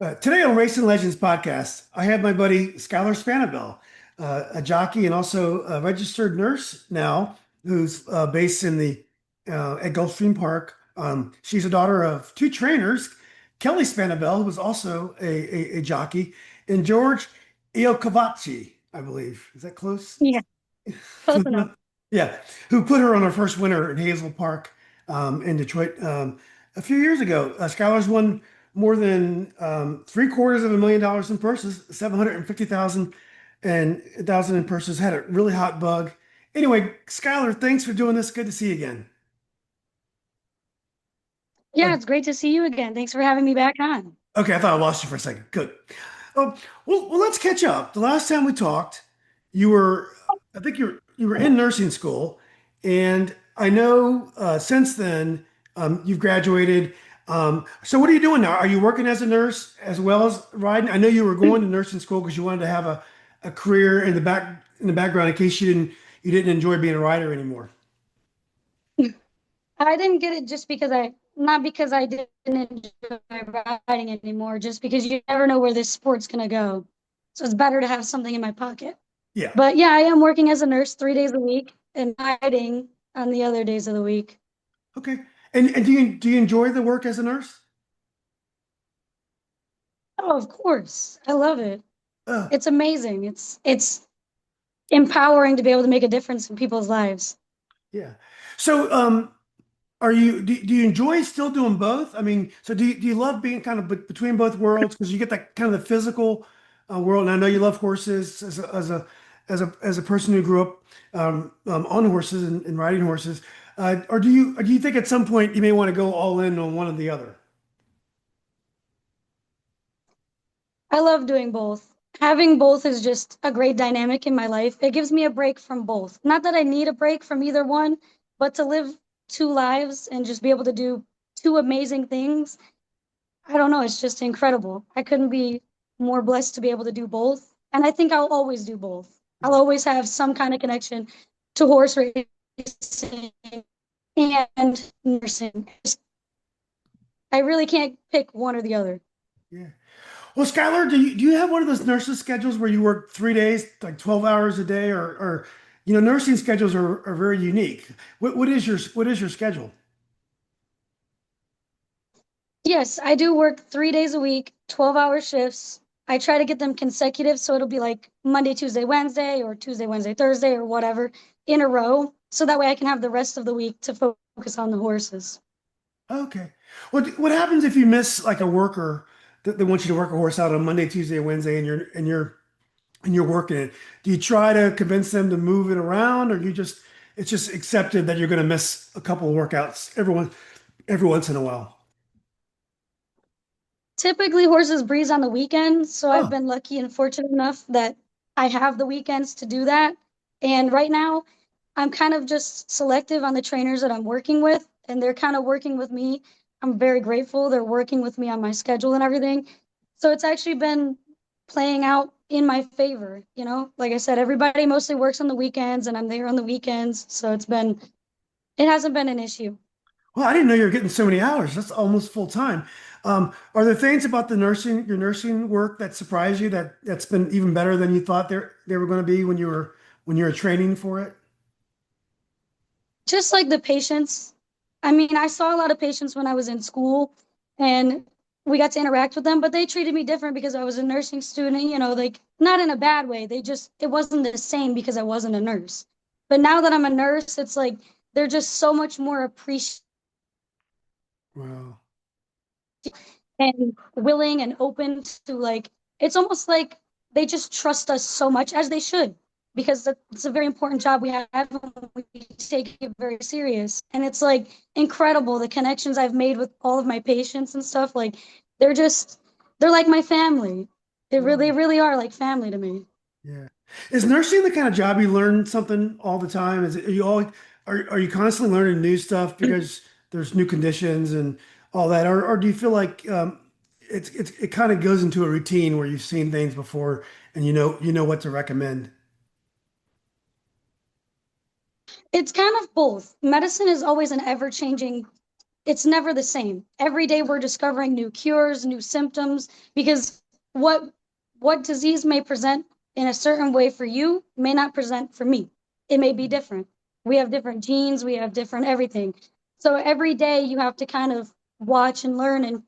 Today on Racing Legends podcast, I have my buddy Skyler Spanabel, a jockey and also a registered nurse now, who's based in the at Gulfstream Park. She's a daughter of two trainers, Kelly Spanabel, who was also a jockey, and George Iocavacci, I believe. Is that close? Yeah, close enough. Yeah, who put her on her first winner in Hazel Park in Detroit a few years ago. Skylar's won more than three-quarters of $1 million in purses, 750,000 and 1,000 in purses. Had a really hot bug. Anyway, Skylar, thanks for doing this. Good to see you again. Yeah, it's great to see you again. Thanks for having me back on. Okay, I thought I lost you for a second. Good. Well, let's catch up. The last time we talked, you were, I think you were in nursing school, and I know since then you've graduated. So what are you doing now? Are you working as a nurse as well as riding? I know you were going to nursing school because you wanted to have a career in the background in case you didn't enjoy being a rider anymore. I didn't get it just because not because I didn't enjoy riding anymore, just because you never know where this sport's gonna go. So it's better to have something in my pocket. Yeah. But yeah, I am working as a nurse 3 days a week and riding on the other days of the week. Okay. And do you enjoy the work as a nurse? Oh, of course. I love it. Uh, It's amazing. It's empowering to be able to make a difference in people's lives. yeah. So do you enjoy still doing both? I mean, so do you love being kind of between both worlds because you get that kind of the physical world? And I know you love horses as a person who grew up on horses and riding horses. Or do you think at some point you may want to go all in on one or the other? I love doing both. Having both is just a great dynamic in my life. It gives me a break from both. Not that I need a break from either one, but to live two lives and just be able to do two amazing things, I don't know, it's just incredible. I couldn't be more blessed to be able to do both. And I think I'll always do both. I'll always have some kind of connection to horse racing and nursing. I really can't pick one or the other. Yeah. Well, Skylar, do you have one of those nurses schedules where you work 3 days, like 12 hours a day, or nursing schedules are very unique. What is your schedule? Yes, I do work 3 days a week, 12-hour shifts. I try to get them consecutive, so it'll be like Monday, Tuesday, Wednesday, or Tuesday, Wednesday, Thursday, or whatever in a row. So that way I can have the rest of the week to focus on the horses. Okay. What happens if you miss like a worker that they want you to work a horse out on Monday, Tuesday, Wednesday, and you're working it? Do you try to convince them to move it around, or it's just accepted that you're going to miss a couple of workouts every once in a while? Typically, horses breeze on the weekends, so I've Oh, been lucky and fortunate enough that I have the weekends to do that. And right now, I'm kind of just selective on the trainers that I'm working with, and they're kind of working with me. I'm very grateful. They're working with me on my schedule and everything. So it's actually been playing out in my favor, you know? Like I said, everybody mostly works on the weekends, and I'm there on the weekends. So it hasn't been an issue. well, I didn't know you were getting so many hours. That's almost full time. Are there things about your nursing work that surprise you that's been even better than you thought they were going to be when you were training for it? Just like the patients. I mean, I saw a lot of patients when I was in school and we got to interact with them, but they treated me different because I was a nursing student, like not in a bad way. It wasn't the same because I wasn't a nurse. But now that I'm a nurse, it's like they're just so much more appreciative Wow. and willing and open to like, it's almost like they just trust us so much as they should because it's a very important job we have and we take it very serious. And it's like incredible the connections I've made with all of my patients and stuff. Like they're just, they're like my family. They Wow. really are like family to me. Yeah. Is nursing the kind of job you learn something all the time? Is it, are you constantly learning new stuff because there's new conditions and all that, or do you feel like it kind of goes into a routine where you've seen things before and you know what to recommend? It's kind of both. Medicine is always an ever changing it's never the same. Every day we're discovering new cures, new symptoms, because what what disease may present in a certain way for you may not present for me. It may be different. We have different genes, we have different everything. So every day you have to kind of watch and learn, and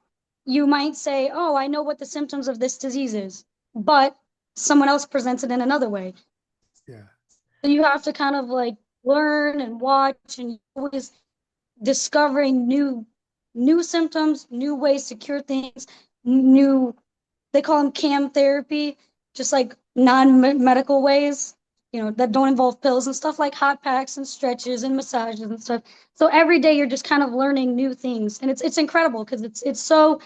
you might say, "Oh, I know what the symptoms of this disease is," but someone else presents it in another way. Yeah. So you have to kind of like learn and watch and always discovering new symptoms, new ways to cure things, new they call them cam therapy, just like non-medical ways, that don't involve pills and stuff like hot packs and stretches and massages and stuff. So every day you're just kind of learning new things, and it's incredible because it's so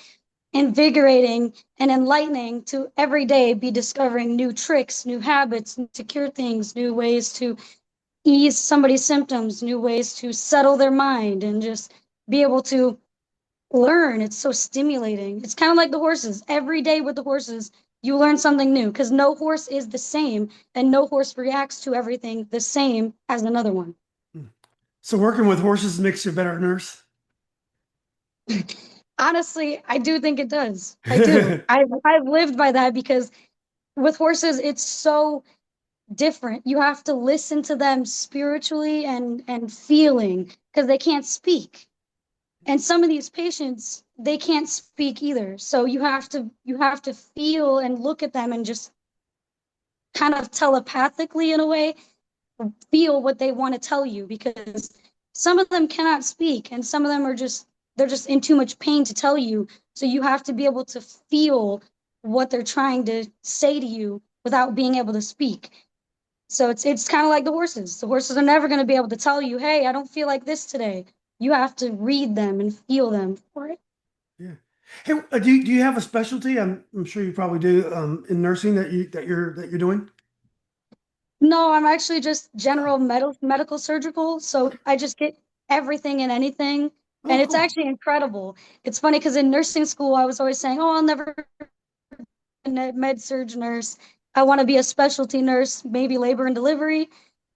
invigorating and enlightening to every day be discovering new tricks, new habits to cure things, new ways to ease somebody's symptoms, new ways to settle their mind and just be able to learn. It's so stimulating. It's kind of like the horses. Every day with the horses, you learn something new because no horse is the same and no horse reacts to everything the same as another one. So working with horses makes you a better nurse. Honestly, I do think it does. I do. I've lived by that because with horses, it's so different. You have to listen to them spiritually and feeling because they can't speak. And some of these patients, they can't speak either. So you have to feel and look at them and just kind of telepathically in a way feel what they want to tell you because some of them cannot speak and some of them they're just in too much pain to tell you. So you have to be able to feel what they're trying to say to you without being able to speak. So it's kind of like the horses. The horses are never going to be able to tell you, "Hey, I don't feel like this today." You have to read them and feel them for it. Yeah. Hey, do you have a specialty? I'm sure you probably do in nursing that you're doing. No, I'm actually just general medical surgical. So I just get everything and anything. Oh, And it's cool. actually incredible. It's funny because in nursing school, I was always saying, "Oh, I'll never be a med surg nurse. I want to be a specialty nurse, maybe labor and delivery."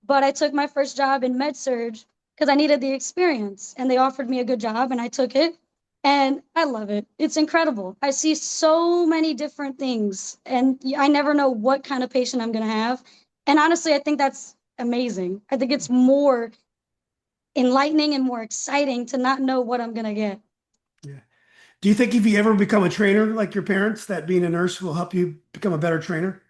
But I took my first job in med surg because I needed the experience. And they offered me a good job and I took it. And I love it. It's incredible. I see so many different things, and I never know what kind of patient I'm going to have. And honestly, I think that's amazing. I think it's more enlightening and more exciting to not know what I'm going to get. Yeah. Do you think if you ever become a trainer like your parents, that being a nurse will help you become a better trainer?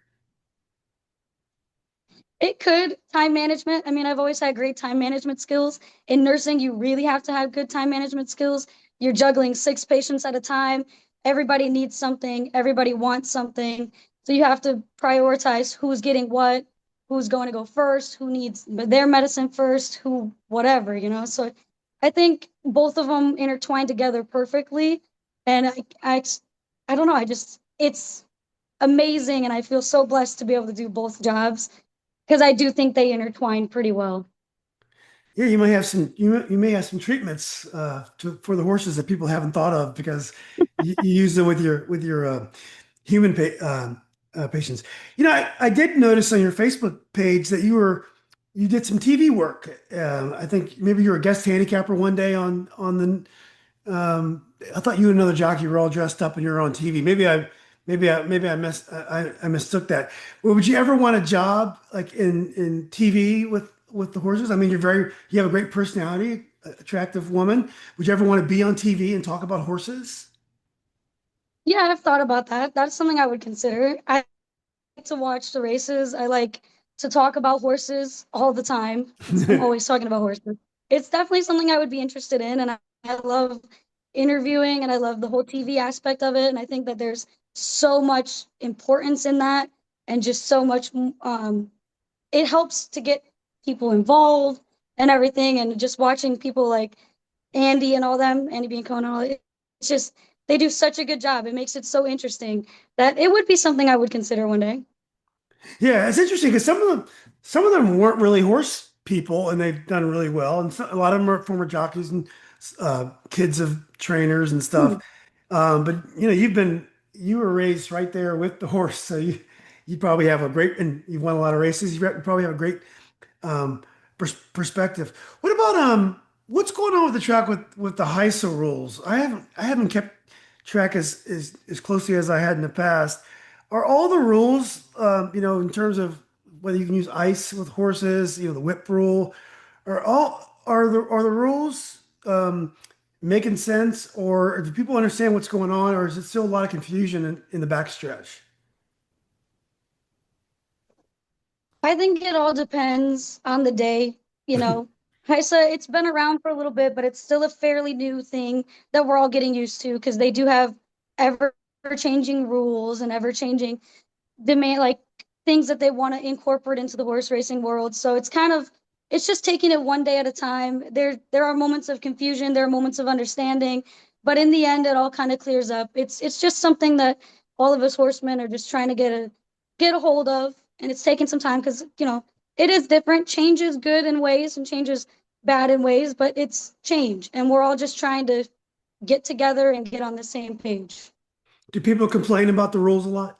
It could. Time management. I mean, I've always had great time management skills. In nursing, you really have to have good time management skills. You're juggling six patients at a time. Everybody needs something, everybody wants something. So you have to prioritize who's getting what, who's going to go first, who needs their medicine first, who, whatever. So I think both of them intertwine together perfectly. And I don't know. It's amazing. And I feel so blessed to be able to do both jobs because I do think they intertwine pretty well. Yeah, you may have some treatments for the horses that people haven't thought of because you use them with your human patients. I did notice on your Facebook page that you did some TV work. I think maybe you were a guest handicapper one day on the. I thought you and another jockey were all dressed up and you were on TV. Maybe I mistook that. Well, would you ever want a job like in TV with the horses? I mean, you have a great personality, attractive woman. Would you ever want to be on TV and talk about horses? Yeah, I've thought about that. That's something I would consider. I like to watch the races. I like to talk about horses all the time. I'm always talking about horses. It's definitely something I would be interested in, and I love interviewing and I love the whole TV aspect of it. And I think that there's so much importance in that, and just so much. It helps to get people involved and everything, and just watching people like Andy and all them, Andy being Cohen and all that. It's just they do such a good job. It makes it so interesting that it would be something I would consider one day. Yeah, it's interesting because some of them weren't really horse people, and they've done really well. And a lot of them are former jockeys and kids of trainers and Hmm. stuff. But you were raised right there with the horse, so you probably have a great, and you've won a lot of races. You probably have a great perspective. What about what's going on with the track with the HISA rules? I haven't kept track as closely as I had in the past. Are all the rules, in terms of whether you can use ice with horses, the whip rule, are the rules making sense, or do people understand what's going on, or is it still a lot of confusion in the backstretch? I think it all depends on the day, you know. HISA, it's been around for a little bit, but it's still a fairly new thing that we're all getting used to because they do have ever changing rules and ever changing demand, like things that they want to incorporate into the horse racing world. So it's just taking it one day at a time. There are moments of confusion, there are moments of understanding, but in the end, it all kind of clears up. It's just something that all of us horsemen are just trying to get a hold of, and it's taking some time because it is different. Change is good in ways, and change is bad in ways, but it's change, and we're all just trying to get together and get on the same page. Do people complain about the rules a lot?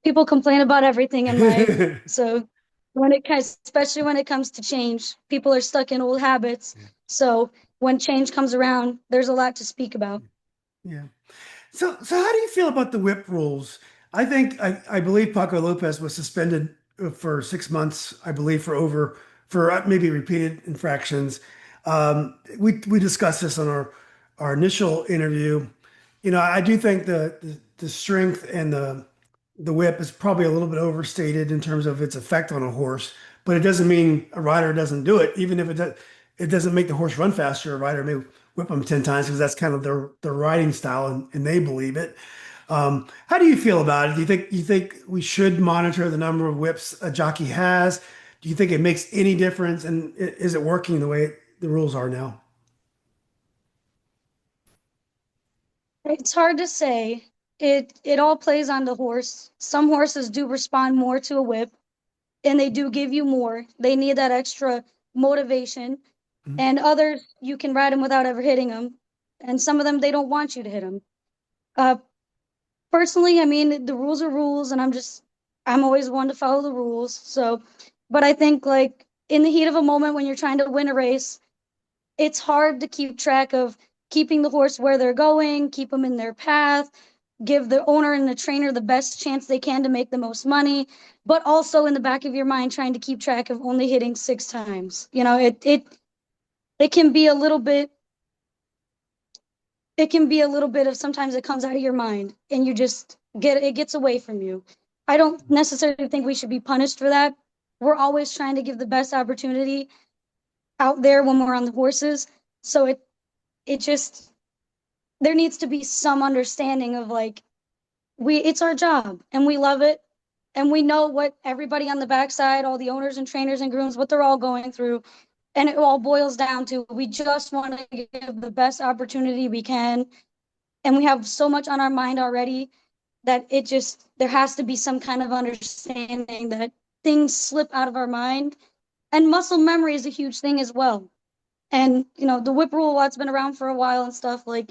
People complain about everything in life. So especially when it comes to change, people are stuck in old habits. So when change comes around, there's a lot to speak about. Yeah. So how do you feel about the whip rules? I believe Paco Lopez was suspended for 6 months, I believe, for maybe repeated infractions. We discussed this on our initial interview. I do think the strength and the whip is probably a little bit overstated in terms of its effect on a horse, but it doesn't mean a rider doesn't do it. Even if it doesn't make the horse run faster, a rider may whip them 10 times because that's kind of their riding style and they believe it. How do you feel about it? Do you think we should monitor the number of whips a jockey has? Do you think it makes any difference? And is it working the way the rules are now? It's hard to say. It all plays on the horse. Some horses do respond more to a whip and they do give you more. They need that extra motivation. Mhm. And others, you can ride them without ever hitting them. And some of them, they don't want you to hit them. Uh, Personally, I mean, the rules are rules, and I'm always one to follow the rules. So, but I think like in the heat of a moment when you're trying to win a race, it's hard to keep track of keeping the horse where they're going, keep them in their path, give the owner and the trainer the best chance they can to make the most money, but also in the back of your mind trying to keep track of only hitting 6 times. It can be a little bit it can be a little bit of sometimes it comes out of your mind and you just it gets away from you. I don't necessarily think we should be punished for that. We're always trying to give the best opportunity out there when we're on the horses. So it just there needs to be some understanding of like we it's our job and we love it and we know what everybody on the backside, all the owners and trainers and grooms, what they're all going through. And it all boils down to we just want to give the best opportunity we can. And we have so much on our mind already that there has to be some kind of understanding that things slip out of our mind. And muscle memory is a huge thing as well. And the whip rule, while it's been around for a while and stuff, like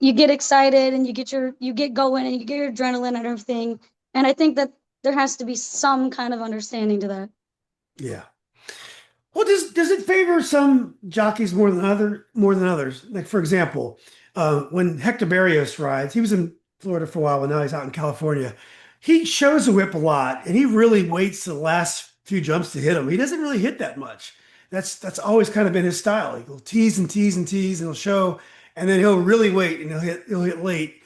you get excited and you get going and you get your adrenaline and everything. And I think that there has to be some kind of understanding to that. Yeah. Well, does it favor some jockeys more than others? Like for example, when Hector Barrios rides, he was in Florida for a while, and now he's out in California. He shows the whip a lot, and he really waits the last few jumps to hit him. He doesn't really hit that much. That's always kind of been his style. He'll tease and tease and tease, and he'll show, and then he'll really wait, and he'll hit late.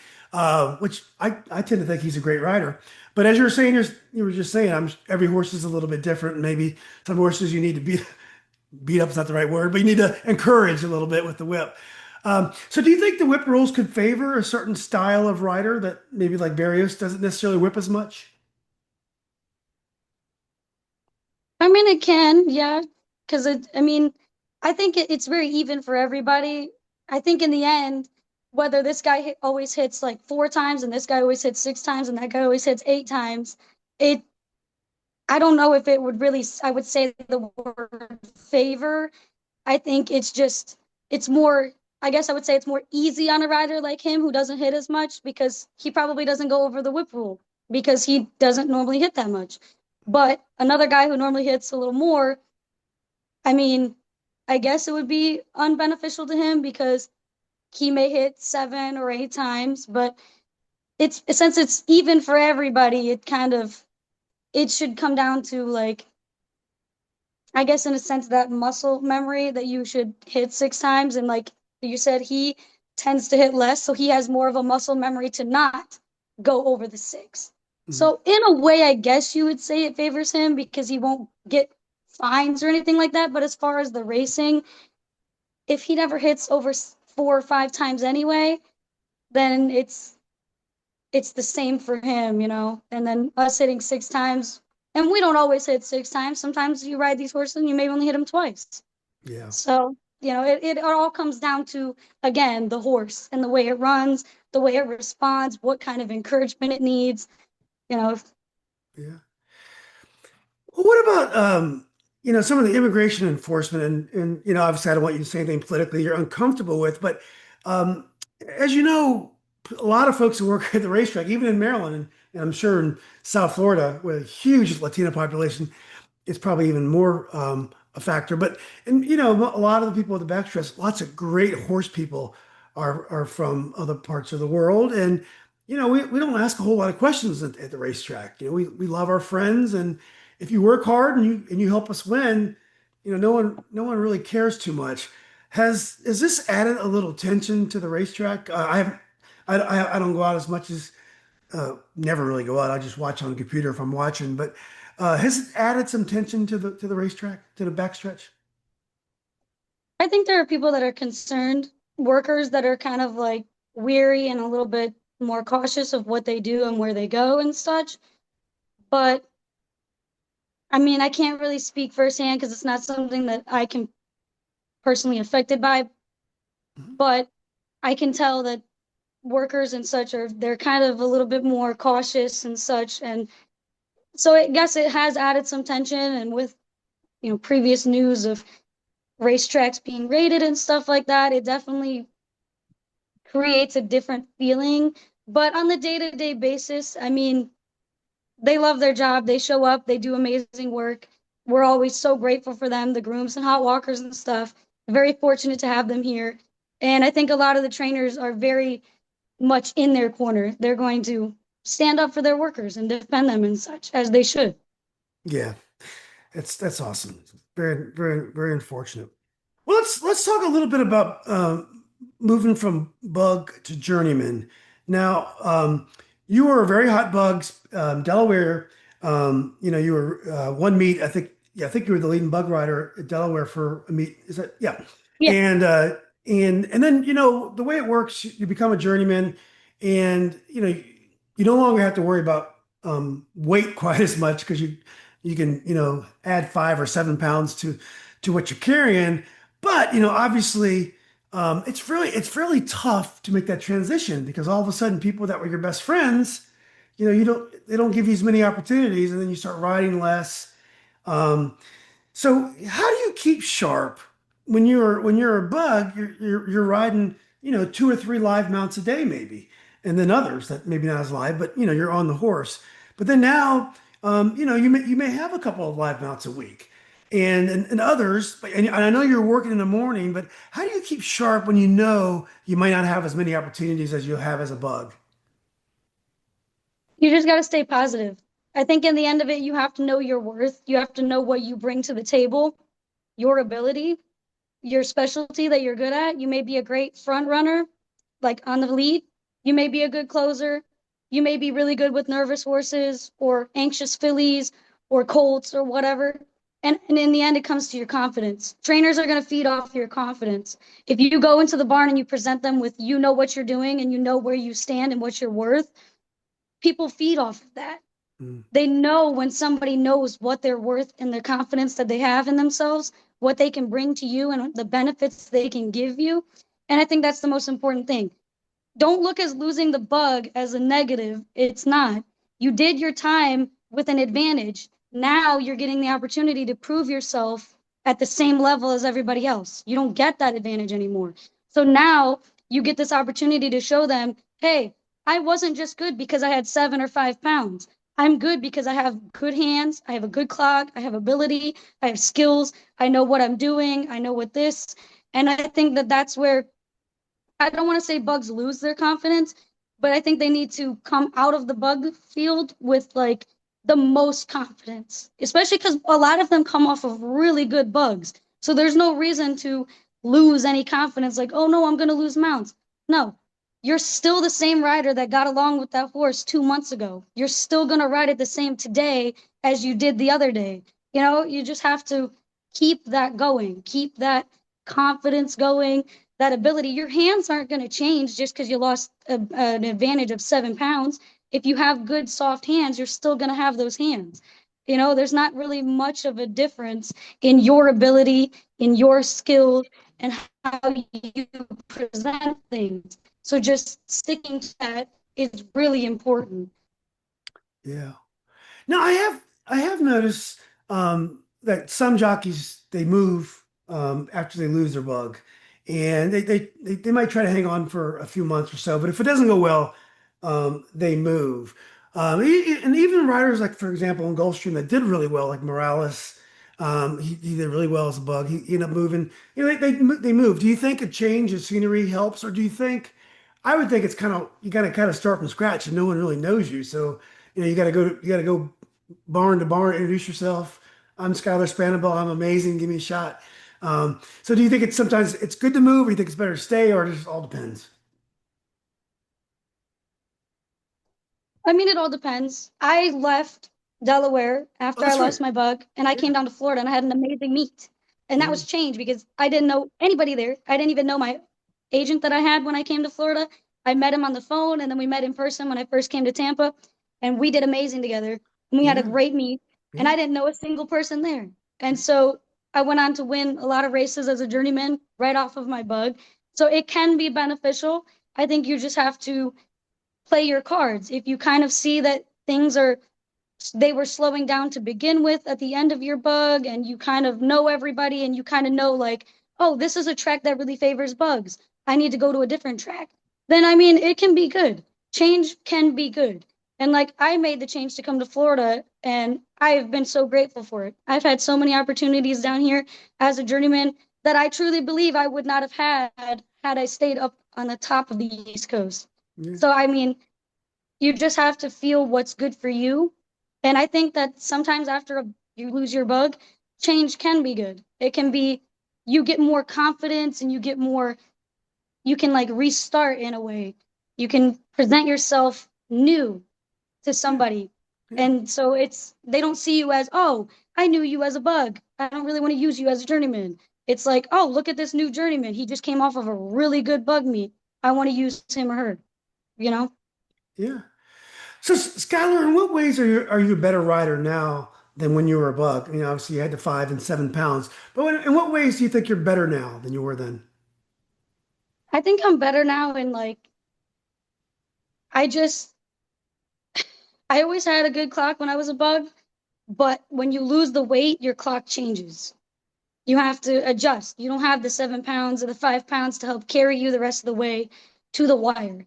Which I tend to think he's a great rider. But as you were saying, you were just saying, every horse is a little bit different. Maybe some horses you need to beat up is not the right word, but you need to encourage a little bit with the whip. So do you think the whip rules could favor a certain style of rider that maybe like Barrios doesn't necessarily whip as much? I mean, it can, yeah, because I mean, I think it's very even for everybody. I think in the end, whether this guy always hits like 4 times and this guy always hits 6 times and that guy always hits 8 times, it, I don't know if it would really, I would say the word favor. I think it's more, I guess I would say it's more easy on a rider like him who doesn't hit as much because he probably doesn't go over the whip rule because he doesn't normally hit that much. But another guy who normally hits a little more, I mean, I guess it would be unbeneficial to him because he may hit 7 or 8 times, but it's since it's even for everybody, it should come down to like, I guess in a sense that muscle memory that you should hit 6 times, and like you said, he tends to hit less, so he has more of a muscle memory to not go over the six. Mhm. So in a way, I guess you would say it favors him because he won't get fines or anything like that. But as far as the racing, if he never hits over 4 or 5 times anyway, then it's the same for him, you know. And then us hitting 6 times, and we don't always hit 6 times. Sometimes you ride these horses and you may only hit them twice. Yeah. So, you know, it all comes down to, again, the horse and the way it runs, the way it responds, what kind of encouragement it needs. You know, Yeah. Well, what about some of the immigration enforcement and obviously I don't want you to say anything politically you're uncomfortable with, but um, as you know, a lot of folks who work at the racetrack, even in Maryland and I'm sure in South Florida, with a huge Latino population, it's probably even more a factor. But and a lot of the people at the backstretch, lots of great horse people are from other parts of the world, and we don't ask a whole lot of questions at the racetrack. We love our friends, and if you work hard and you help us win, no one really cares too much. Has this added a little tension to the racetrack? I haven't. I don't go out as much as never really go out. I just watch on the computer if I'm watching. But has it added some tension to the racetrack, to the backstretch? I think there are people that are concerned, workers that are kind of like weary and a little bit more cautious of what they do and where they go and such. But I mean, I can't really speak firsthand because it's not something that I can personally affected by, Mhm. but I can tell that workers and such they're kind of a little bit more cautious and such. And so I guess it has added some tension, and with, previous news of racetracks being raided and stuff like that, it definitely creates a different feeling. But on the day-to-day basis, I mean, they love their job, they show up, they do amazing work. We're always so grateful for them, the grooms and hot walkers and stuff. Very fortunate to have them here. And I think a lot of the trainers are very much in their corner. They're going to stand up for their workers and defend them and such, as they should. Yeah, that's awesome. Very, very, very unfortunate. Well, let's talk a little bit about moving from bug to journeyman. Now, you were a very hot bugs, Delaware. You were one meet. I think, yeah, I think you were the leading bug rider at Delaware for a meet. Is that, yeah? Yeah. And then the way it works, you become a journeyman, and you no longer have to worry about weight quite as much because you can add 5 or 7 pounds to what you're carrying. But obviously, it's really tough to make that transition because all of a sudden, people that were your best friends, they don't give you as many opportunities, and then you start riding less. Um, so how do you keep sharp when you're a bug? You're riding 2 or 3 live mounts a day maybe, and then others that maybe not as live, but you're on the horse. But then now you may have a couple of live mounts a week, and others. And I know you're working in the morning, but how do you keep sharp when you might not have as many opportunities as you have as a bug? You just got to stay positive. I think in the end of it, you have to know your worth. You have to know what you bring to the table, your ability, your specialty that you're good at. You may be a great front runner, like on the lead. You may be a good closer. You may be really good with nervous horses or anxious fillies or colts or whatever. And in the end, it comes to your confidence. Trainers are going to feed off your confidence. If you go into the barn and you present them with, you know what you're doing and you know where you stand and what you're worth, people feed off of that. Mm, They know when somebody knows what they're worth and the confidence that they have in themselves, what they can bring to you and the benefits they can give you. And I think that's the most important thing. Don't look as losing the bug as a negative. It's not. You did your time with an advantage. Now you're getting the opportunity to prove yourself at the same level as everybody else. You don't get that advantage anymore. So now you get this opportunity to show them, hey, I wasn't just good because I had 7 or 5 pounds. I'm good because I have good hands, I have a good clock, I have ability, I have skills, I know what I'm doing, I know what this. And I think that that's where I don't want to say bugs lose their confidence, but I think they need to come out of the bug field with like the most confidence, especially because a lot of them come off of really good bugs. So there's no reason to lose any confidence, like, oh no, I'm going to lose mounts. No, you're still the same rider that got along with that horse 2 months ago. You're still going to ride it the same today as you did the other day. You know, you just have to keep that going, keep that confidence going, that ability. Your hands aren't going to change just because you lost an advantage of 7 pounds. If you have good soft hands, you're still going to have those hands. You know, there's not really much of a difference in your ability, in your skills, and how you present things. So just sticking to that is really important. Yeah. Now I have noticed that some jockeys they move after they lose their bug, and they might try to hang on for a few months or so. But if it doesn't go well, they move. And even riders like, for example, in Gulfstream that did really well, like Morales, he did really well as a bug. He ended up moving. You know, they move. Do you think a change of scenery helps, or do you think? I would think it's kind of you got to kind of start from scratch, and no one really knows you, so you got to go barn to barn, introduce yourself. I'm Skyler Spanabel. I'm amazing. Give me a shot. So do you think it's sometimes it's good to move, or you think it's better to stay, or it just all depends? I mean, it all depends. I left Delaware Oh, after I that's right. lost my bug, and I came Yeah. down to Florida and I had an amazing meet. And that Yeah. was changed because I didn't know anybody there. I didn't even know my agent that I had when I came to Florida. I met him on the phone and then we met in person when I first came to Tampa, and we did amazing together. And we had a Yeah. great meet, and Yeah. I didn't know a single person there. And so I went on to win a lot of races as a journeyman right off of my bug. So it can be beneficial. I think you just have to play your cards. If you kind of see that things are they were slowing down to begin with at the end of your bug, and you kind of know everybody and you kind of know like, oh, this is a track that really favors bugs. I need to go to a different track. Then I mean, it can be good. Change can be good. And like I made the change to come to Florida and I've been so grateful for it. I've had so many opportunities down here as a journeyman that I truly believe I would not have had I stayed up on the top of the East Coast. Yeah. So I mean, you just have to feel what's good for you. And I think that sometimes after you lose your bug, change can be good. It can be you get more confidence and you get more, you can like restart in a way. You can present yourself new to Yeah. somebody. Yeah. And so it's, they don't see you as, oh, I knew you as a bug. I don't really want to use you as a journeyman. It's like, oh, look at this new journeyman. He just came off of a really good bug meet. I want to use him or her, you know? Yeah. So, Skylar, in what ways are you a better rider now than when you were a buck? You know, obviously you had the 5 and 7 pounds, but in what ways do you think you're better now than you were then? I think I'm better now and like I just I always had a good clock when I was a bug, but when you lose the weight, your clock changes. You have to adjust. You don't have the 7 pounds or the 5 pounds to help carry you the rest of the way to the wire.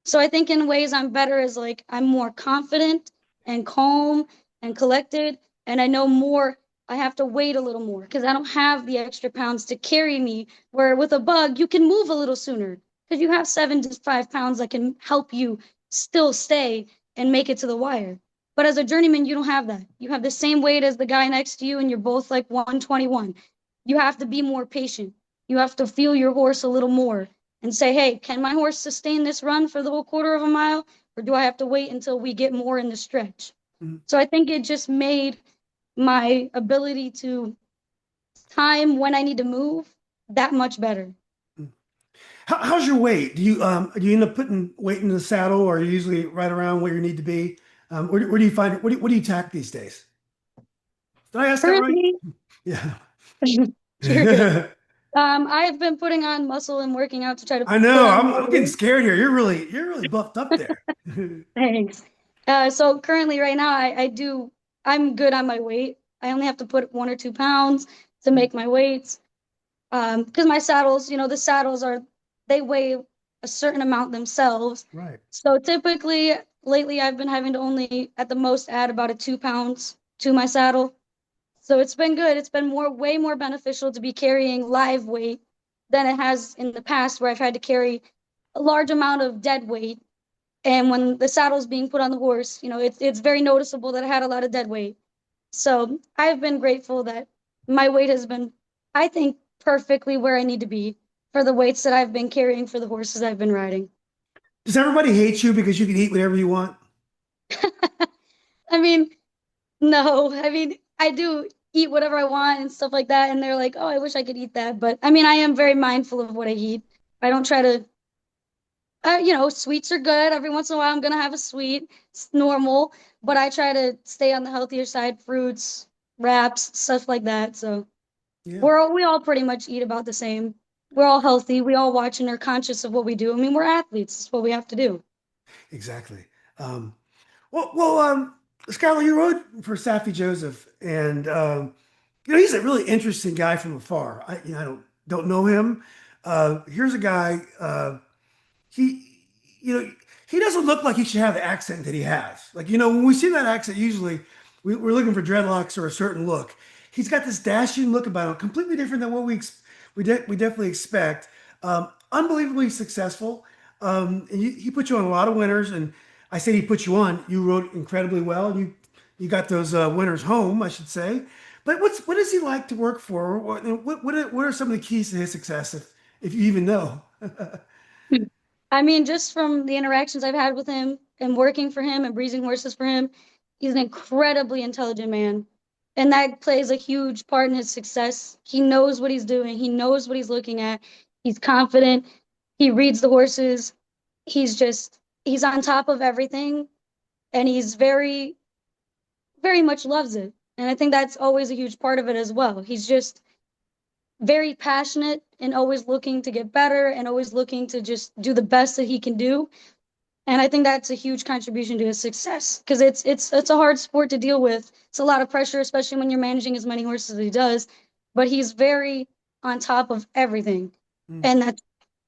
So I think in ways I'm better as like I'm more confident and calm and collected, and I know more. I have to wait a little more because I don't have the extra pounds to carry me. Where with a bug, you can move a little sooner because you have 7 to 5 pounds that can help you still stay and make it to the wire. But as a journeyman, you don't have that. You have the same weight as the guy next to you, and you're both like 121. You have to be more patient. You have to feel your horse a little more and say, hey, can my horse sustain this run for the whole quarter of a mile? Or do I have to wait until we get more in the stretch? Mhm. So I think it just made my ability to time when I need to move that much better. How's your weight? Do you end up putting weight in the saddle, or are you usually right around where you need to be? Where do you find it? What do you tack these days? Did I ask that right? Currently, Yeah. you're good. I've been putting on muscle and working out to try to I put know. on I'm, more I'm getting weight. scared here. You're really buffed up there. Thanks. So currently, right now, I'm good on my weight. I only have to put 1 or 2 pounds to make my weights. Because my saddles, the saddles they weigh a certain amount themselves. Right. So typically, lately, I've been having to only at the most add about a 2 pounds to my saddle. So it's been good. It's been way more beneficial to be carrying live weight than it has in the past, where I've had to carry a large amount of dead weight. And when the saddle's being put on the horse, it's very noticeable that I had a lot of dead weight. So I've been grateful that my weight has been, I think, perfectly where I need to be for the weights that I've been carrying for the horses I've been riding. Does everybody hate you because you can eat whatever you want? I mean, no, I mean, I do eat whatever I want and stuff like that. And they're like, oh, I wish I could eat that. But I mean, I am very mindful of what I eat. I don't try to, sweets are good. Every once in a while, I'm going to have a sweet. It's normal. But I try to stay on the healthier side, fruits, wraps, stuff like that. So Yeah, we all pretty much eat about the same. We're all healthy. We all watch and are conscious of what we do. I mean, we're athletes. It's what we have to do. exactly. Um, Skyler, you rode for Saffie Joseph, and he's a really interesting guy from afar. I don't know him. Here's a guy. He, he doesn't look like he should have the accent that he has. Like, when we see that accent, usually we're looking for dreadlocks or a certain look. He's got this dashing look about him, completely different than what we definitely expect. Unbelievably successful. And he put you on a lot of winners, and I said he put you on. You rode incredibly well, and you got those winners home, I should say. But what does he like to work for? What are some of the keys to his success, if you even know? I mean, just from the interactions I've had with him and working for him and breezing horses for him, he's an incredibly intelligent man. And that plays a huge part in his success. He knows what he's doing, he knows what he's looking at. He's confident, he reads the horses. He's on top of everything, and he's very, very much loves it. And I think that's always a huge part of it as well. He's just very passionate and always looking to get better and always looking to just do the best that he can do. And I think that's a huge contribution to his success because it's a hard sport to deal with. It's a lot of pressure, especially when you're managing as many horses as he does. But he's very on top of everything, Mm, and that's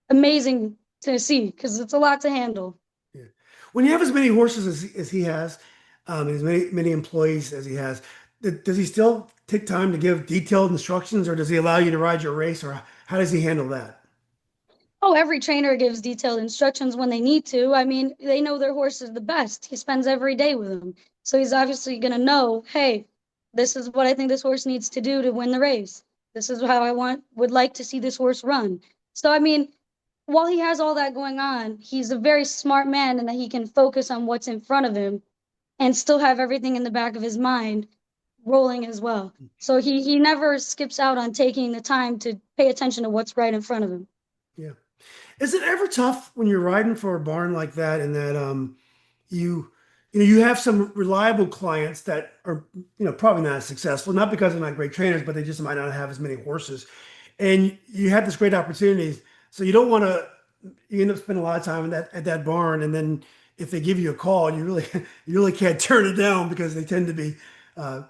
amazing to see because it's a lot to handle. yeah. When you have as many horses as he has, and as many employees as he has, does he still take time to give detailed instructions, or does he allow you to ride your race, or how does he handle that? Oh, every trainer gives detailed instructions when they need to. I mean, they know their horses the best. He spends every day with them. So he's obviously going to know, hey, this is what I think this horse needs to do to win the race. This is how would like to see this horse run. So, I mean, while he has all that going on, he's a very smart man in that he can focus on what's in front of him and still have everything in the back of his mind rolling as well. So he never skips out on taking the time to pay attention to what's right in front of him. Yeah. Is it ever tough when you're riding for a barn like that, and that you you have some reliable clients that are probably not as successful, not because they're not great trainers, but they just might not have as many horses, and you have this great opportunity, so you don't want to you end up spending a lot of time at that barn, and then if they give you a call, you really you really can't turn it down because they tend to be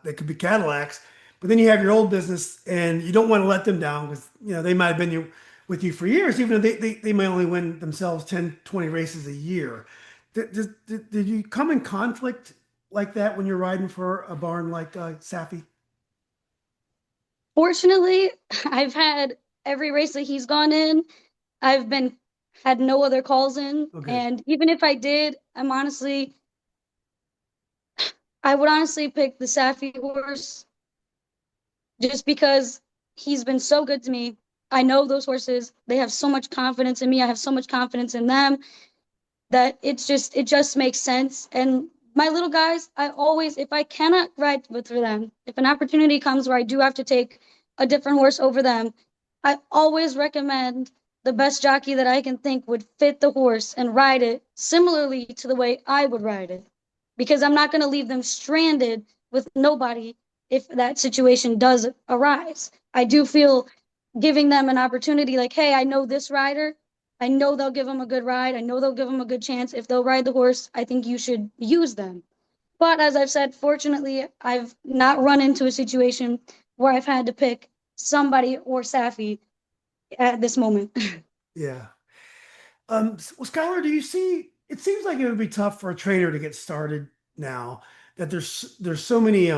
they could be Cadillacs. But then you have your old business, and you don't want to let them down because they might have been with you for years, even though they might only win themselves 10, 20 races a year. Did you come in conflict like that when you're riding for a barn like Saffie? Fortunately, I've had every race that he's gone in. I've been had no other calls in, Oh, good. and even if I did, I would honestly pick the Safi horse just because he's been so good to me. I know those horses; they have so much confidence in me. I have so much confidence in them that it just makes sense. And my little guys, I always, if I cannot ride with for them, if an opportunity comes where I do have to take a different horse over them, I always recommend the best jockey that I can think would fit the horse and ride it similarly to the way I would ride it. Because I'm not going to leave them stranded with nobody if that situation does arise. I do feel giving them an opportunity like, hey, I know this rider. I know they'll give them a good ride. I know they'll give them a good chance. If they'll ride the horse, I think you should use them. But as I've said, fortunately, I've not run into a situation where I've had to pick somebody or Safi at this moment. Yeah. Well, Skylar, do you see? It seems like it would be tough for a trainer to get started now that there's so many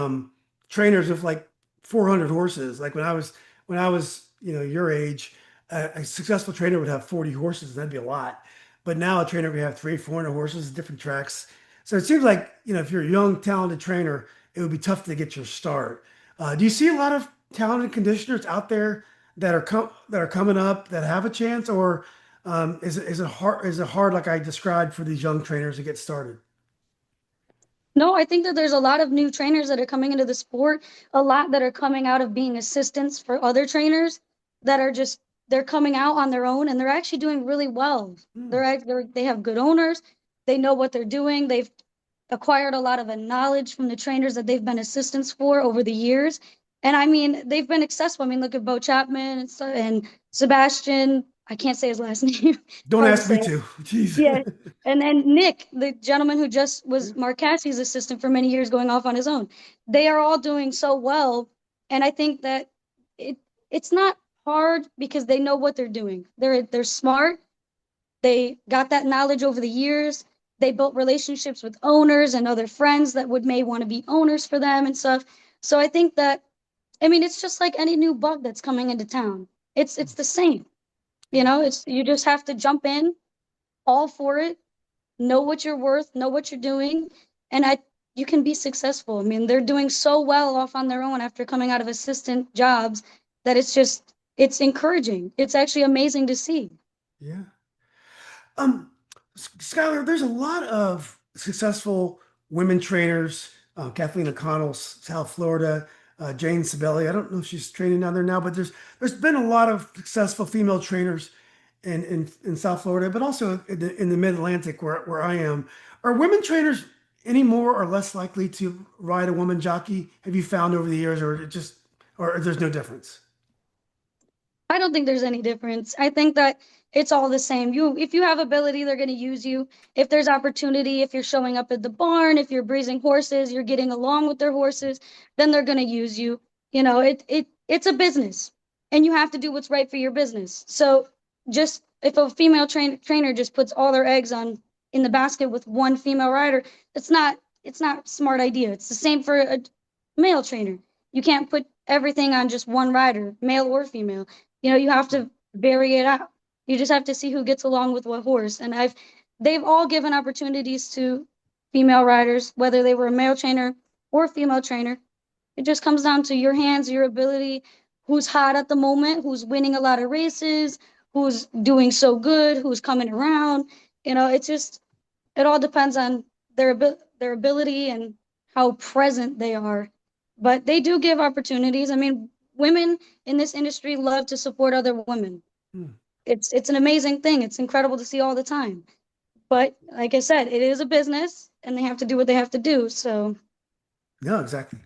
trainers with like 400 horses. Like when I was your age, a successful trainer would have 40 horses. That'd be a lot. But now a trainer would have 400 horses, different tracks. So it seems like if you're a young, talented trainer, it would be tough to get your start. Do you see a lot of talented conditioners out there that are coming up that have a chance, or is it hard like I described for these young trainers to get started? No, I think that there's a lot of new trainers that are coming into the sport, a lot that are coming out of being assistants for other trainers that are just they're coming out on their own and they're actually doing really well. Hmm. They have good owners, they know what they're doing, they've acquired a lot of knowledge from the trainers that they've been assistants for over the years. And I mean, they've been successful. I mean, look at Bo Chapman and Sebastian. I can't say his last name. Don't Hard to ask me say. to. Jeez. Yeah. And then Nick, the gentleman who just Yeah. was Mark Cassie's assistant for many years, going off on his own. They are all doing so well. And I think that it it's not hard because they know what they're doing. They're smart. They got that knowledge over the years. They built relationships with owners and other friends that would may want to be owners for them and stuff. So I think that I mean it's just like any new bug that's coming into town. It's the same. You know, it's you just have to jump in all for it, know what you're worth, know what you're doing, and I you can be successful. I mean, they're doing so well off on their own after coming out of assistant jobs that it's encouraging. It's actually amazing to see. Yeah. Um, Skylar, there's a lot of successful women trainers. Kathleen O'Connell, South Florida. Jane Sibeli. I don't know if she's training down there now, but there's been a lot of successful female trainers in South Florida, but also in the Mid Atlantic where I am. Are women trainers any more or less likely to ride a woman jockey? Have you found over the years, or there's no difference? I don't think there's any difference. I think that it's all the same. If you have ability, they're going to use you. If there's opportunity, if you're showing up at the barn, if you're breezing horses, you're getting along with their horses, then they're going to use you. You know, it's a business, and you have to do what's right for your business. So just if a female trainer just puts all their eggs on in the basket with one female rider, it's not a smart idea. It's the same for a male trainer. You can't put everything on just one rider, male or female. You know, you have to vary it out. You just have to see who gets along with what horse. And they've all given opportunities to female riders, whether they were a male trainer or a female trainer. It just comes down to your hands, your ability, who's hot at the moment, who's winning a lot of races, who's doing so good, who's coming around. You know, it all depends on their ability and how present they are. But they do give opportunities. I mean, women in this industry love to support other women. Hmm. It's an amazing thing. It's incredible to see all the time. But like I said, it is a business and they have to do what they have to do. So No, exactly.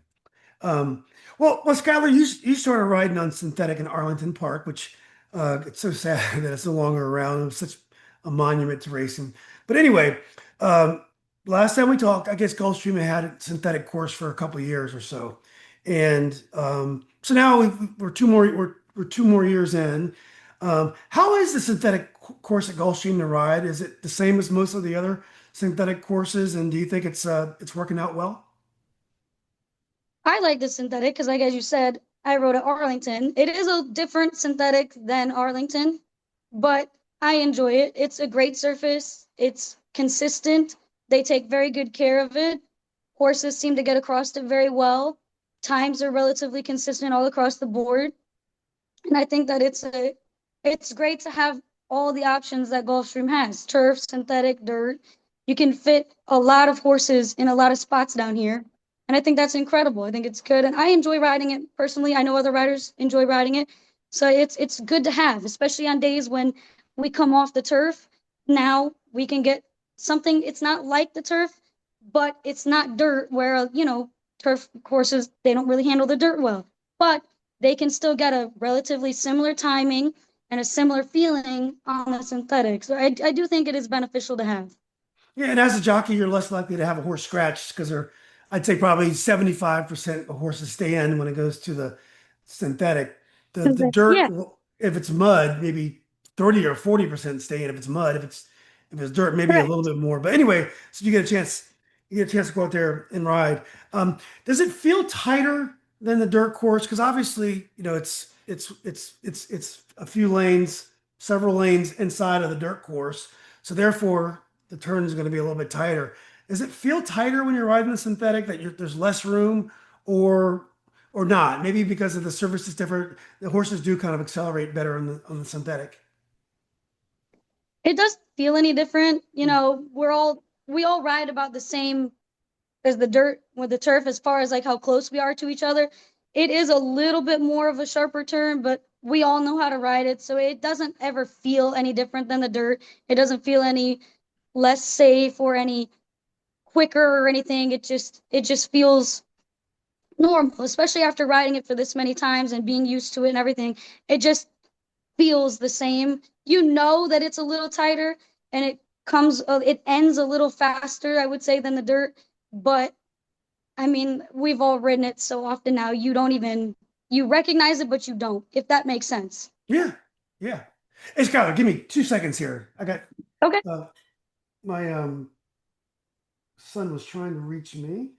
Um, well, Skylar, you started riding on synthetic in Arlington Park, which it's so sad that it's no longer around. It was such a monument to racing. But anyway, um, last time we talked, I guess Gulfstream had a synthetic course for a couple of years or so, and so now we're 2 more years in. How is the synthetic course at Gulfstream to ride? Is it the same as most of the other synthetic courses? And do you think it's working out well? I like the synthetic because, like as you said, I rode at Arlington. It is a different synthetic than Arlington, but I enjoy it. It's a great surface. It's consistent. They take very good care of it. Horses seem to get across it very well. Times are relatively consistent all across the board. And I think that it's great to have all the options that Gulfstream has. Turf, synthetic, dirt. You can fit a lot of horses in a lot of spots down here. And I think that's incredible. I think it's good. And I enjoy riding it personally. I know other riders enjoy riding it. So it's good to have, especially on days when we come off the turf. Now we can get something, it's not like the turf, but it's not dirt where, turf courses, they don't really handle the dirt well. But they can still get a relatively similar timing and a similar feeling on the synthetic. So I do think it is beneficial to have. Yeah, and as a jockey, you're less likely to have a horse scratched because I'd say probably 75% of horses stay in when it goes to the synthetic. The Synthetic. Yeah, dirt, if it's mud, maybe 30 or 40% staying if it's mud. If it's dirt, maybe a little Correct. bit more. But anyway, so you get a chance to go out there and ride. Does it feel tighter than the dirt course? Because obviously, it's a few lanes, several lanes inside of the dirt course. So therefore, the turn is going to be a little bit tighter. Does it feel tighter when you're riding the synthetic that there's less room, or or not? Maybe because of the surface is different, the horses do kind of accelerate better on the synthetic. It doesn't feel any different. You Hmm. know, we all ride about the same as the dirt with the turf as far as like how close we are to each other. It is a little bit more of a sharper turn, but we all know how to ride it, so it doesn't ever feel any different than the dirt. It doesn't feel any less safe or any quicker or anything. It just feels normal, especially after riding it for this many times and being used to it and everything. It just feels the same. You know that it's a little tighter and it ends a little faster, I would say, than the dirt. But I mean, we've all ridden it so often now, you recognize it, but you don't, if that makes sense. Yeah, yeah. Hey, Skyler, give me 2 seconds here. I got Okay. uh, my son was trying to reach me.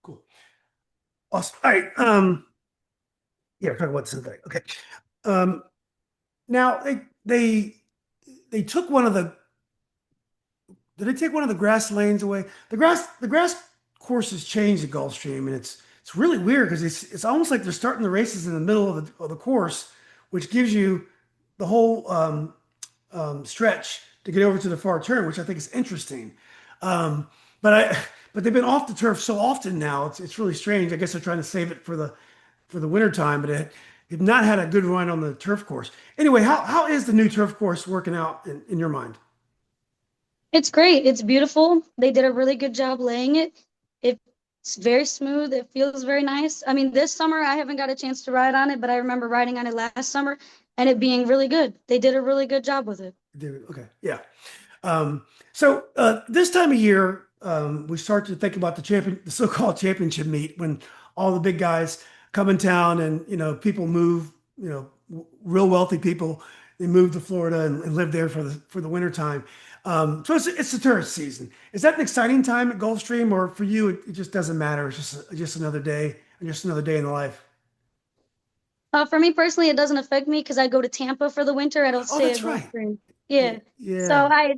Cool. Awesome. All right. Yeah, we're talking about synthetic. Okay. Um, now they took one of the did they take one of the grass lanes away? The grass course has changed at Gulfstream, and it's really weird because it's almost like they're starting the races in the middle of the course, which gives you the whole stretch to get over to the far turn, which I think is interesting. Um, but I but they've been off the turf so often now, it's really strange. I guess they're trying to save it for the winter time, but they've not had a good run on the turf course. Anyway, how is the new turf course working out in your mind? It's great. It's beautiful. They did a really good job laying it. It's very smooth. It feels very nice. I mean, this summer I haven't got a chance to ride on it, but I remember riding on it last summer and it being really good. They did a really good job with it. Okay, yeah. This time of year, we start to think about the so-called championship meet, when all the big guys come in town, and people move. Real wealthy people, they move to Florida and live there for the winter time. So it's the tourist season. Is that an exciting time at Gulfstream, or for you it just doesn't matter? It's just another day, just another day in the life. For me personally, it doesn't affect me because I go to Tampa for the winter. I don't Oh, stay that's at right. Gulfstream. Yeah. So Yeah.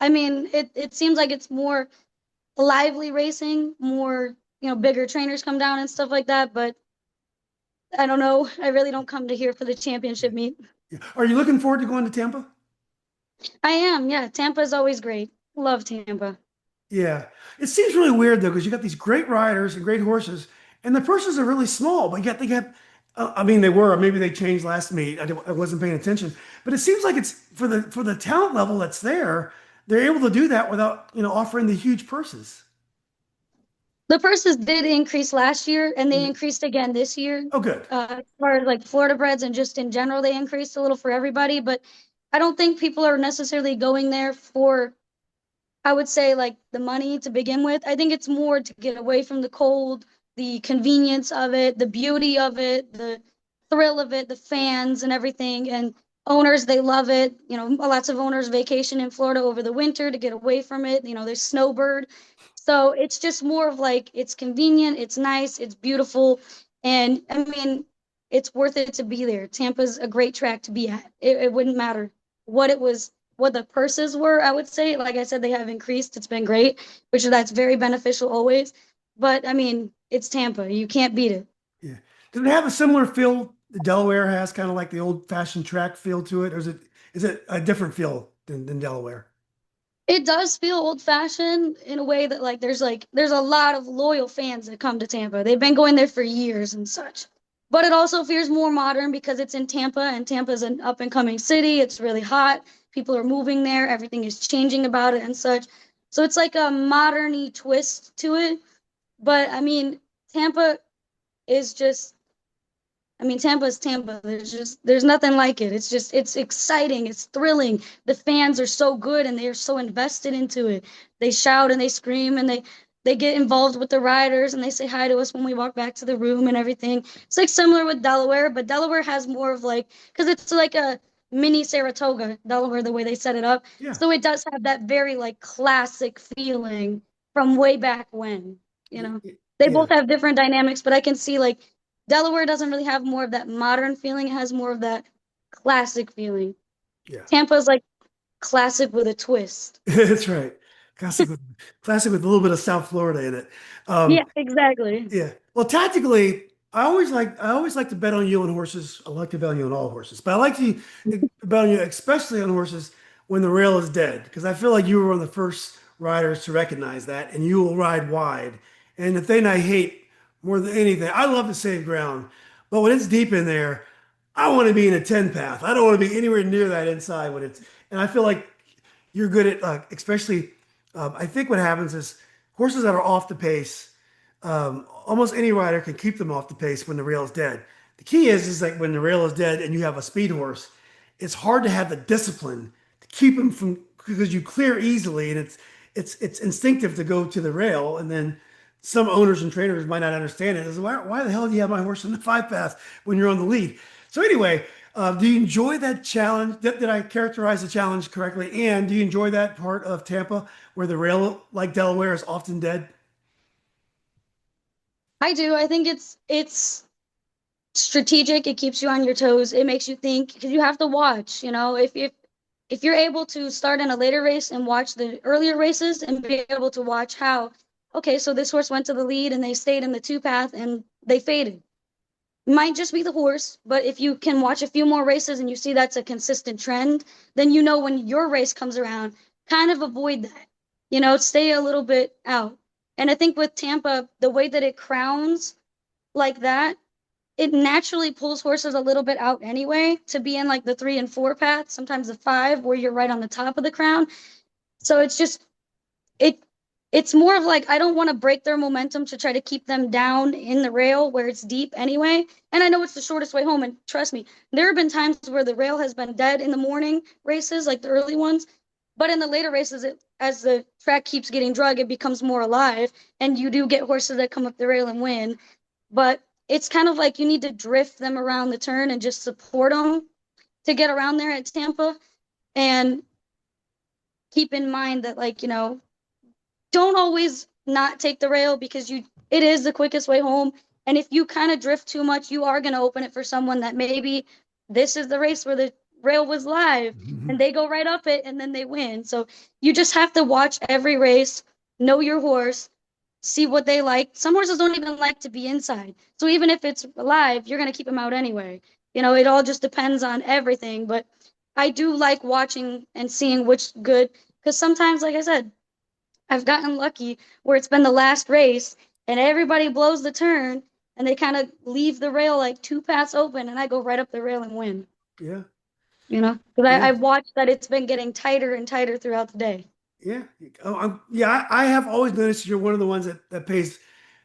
I mean, it seems like it's more lively racing, more, bigger trainers come down and stuff like that. But I don't know. I really don't come to here for the championship meet. Yeah. Are you looking forward to going to Tampa? I am. Yeah. Tampa is always great. Love Tampa. Yeah. It seems really weird though, because you got these great riders and great horses, and the purses are really small, but yet they get, I mean, they were, maybe they changed last meet. I wasn't paying attention, but it seems like it's for the talent level that's there, they're able to do that without, offering the huge purses. The purses did increase last year and they increased again this year. Oh, good. As far as like Florida breds and just in general, they increased a little for everybody. But I don't think people are necessarily going there for, I would say, like the money to begin with. I think it's more to get away from the cold, the convenience of it, the beauty of it, the thrill of it, the fans and everything. And owners, they love it. Lots of owners vacation in Florida over the winter to get away from it. There's snowbird. So it's just more of like it's convenient, it's nice, it's beautiful. And I mean, it's worth it to be there. Tampa's a great track to be at. It wouldn't matter what it was, what the purses were, I would say. Like I said, they have increased. It's been great, which that's very beneficial always. But I mean, it's Tampa. You can't beat it. Yeah. Does it have a similar feel the Delaware has, kind of like the old-fashioned track feel to it, or is it a different feel than Delaware? It does feel old fashioned in a way that there's a lot of loyal fans that come to Tampa. They've been going there for years and such. But it also feels more modern because it's in Tampa and Tampa's an up and coming city. It's really hot. People are moving there. Everything is changing about it and such. So it's like a moderny twist to it. But I mean, Tampa is just I mean, Tampa is Tampa. There's nothing like it. It's exciting. It's thrilling. The fans are so good and they are so invested into it. They shout and they scream and they get involved with the riders and they say hi to us when we walk back to the room and everything. It's like similar with Delaware, but Delaware has more of like, because it's like a mini Saratoga, Delaware, the way they set it up. Yeah. So it does have that very like classic feeling from way back when, you know. They Yeah. both have different dynamics, but I can see like Delaware doesn't really have more of that modern feeling. It has more of that classic feeling. Yeah. Tampa's like classic with a twist. That's right. Classic with classic with a little bit of South Florida in it. Yeah, Um, exactly. yeah. Well, tactically, I always like to bet on you on horses. I like to bet on you on all horses, but I like to bet on you especially on horses when the rail is dead because I feel like you were one of the first riders to recognize that, and you will ride wide. And the thing I hate more than anything, I love to save ground, but when it's deep in there, I want to be in a 10 path. I don't want to be anywhere near that inside when it's, and I feel like you're good at especially I think what happens is horses that are off the pace, almost any rider can keep them off the pace when the rail is dead. The key is like when the rail is dead and you have a speed horse, it's hard to have the discipline to keep them from because you clear easily and it's instinctive to go to the rail and then some owners and trainers might not understand it. Is why the hell do you have my horse in the five path when you're on the lead? So anyway, do you enjoy that challenge? Did I characterize the challenge correctly? And do you enjoy that part of Tampa where the rail, like Delaware, is often dead? I do. I think it's strategic. It keeps you on your toes. It makes you think because you have to watch, you know, if you're able to start in a later race and watch the earlier races and be able to watch how, okay, so this horse went to the lead and they stayed in the two path and they faded. Might just be the horse, but if you can watch a few more races and you see that's a consistent trend, then you know when your race comes around, kind of avoid that. You know, stay a little bit out. And I think with Tampa, the way that it crowns like that, it naturally pulls horses a little bit out anyway to be in like the 3 and 4 path, sometimes the 5, where you're right on the top of the crown. So it's just it it's more of like I don't want to break their momentum to try to keep them down in the rail where it's deep anyway. And I know it's the shortest way home. And trust me, there have been times where the rail has been dead in the morning races, like the early ones. But in the later races, as the track keeps getting drug, it becomes more alive. And you do get horses that come up the rail and win. But it's kind of like you need to drift them around the turn and just support them to get around there at Tampa. And keep in mind that, like, you know, don't always not take the rail because it is the quickest way home. And if you kind of drift too much, you are going to open it for someone that maybe this is the race where the rail was live Mhm. and they go right up it and then they win. So you just have to watch every race, know your horse, see what they like. Some horses don't even like to be inside. So even if it's live, you're going to keep them out anyway. You know, it all just depends on everything. But I do like watching and seeing which good, because sometimes, like I said, I've gotten lucky where it's been the last race and everybody blows the turn and they kind of leave the rail like 2 paths open and I go right up the rail and win, Yeah. you know? Because Yeah. I've watched that it's been getting tighter and tighter throughout the day. Yeah. Oh, yeah. I have always noticed you're one of the ones that pays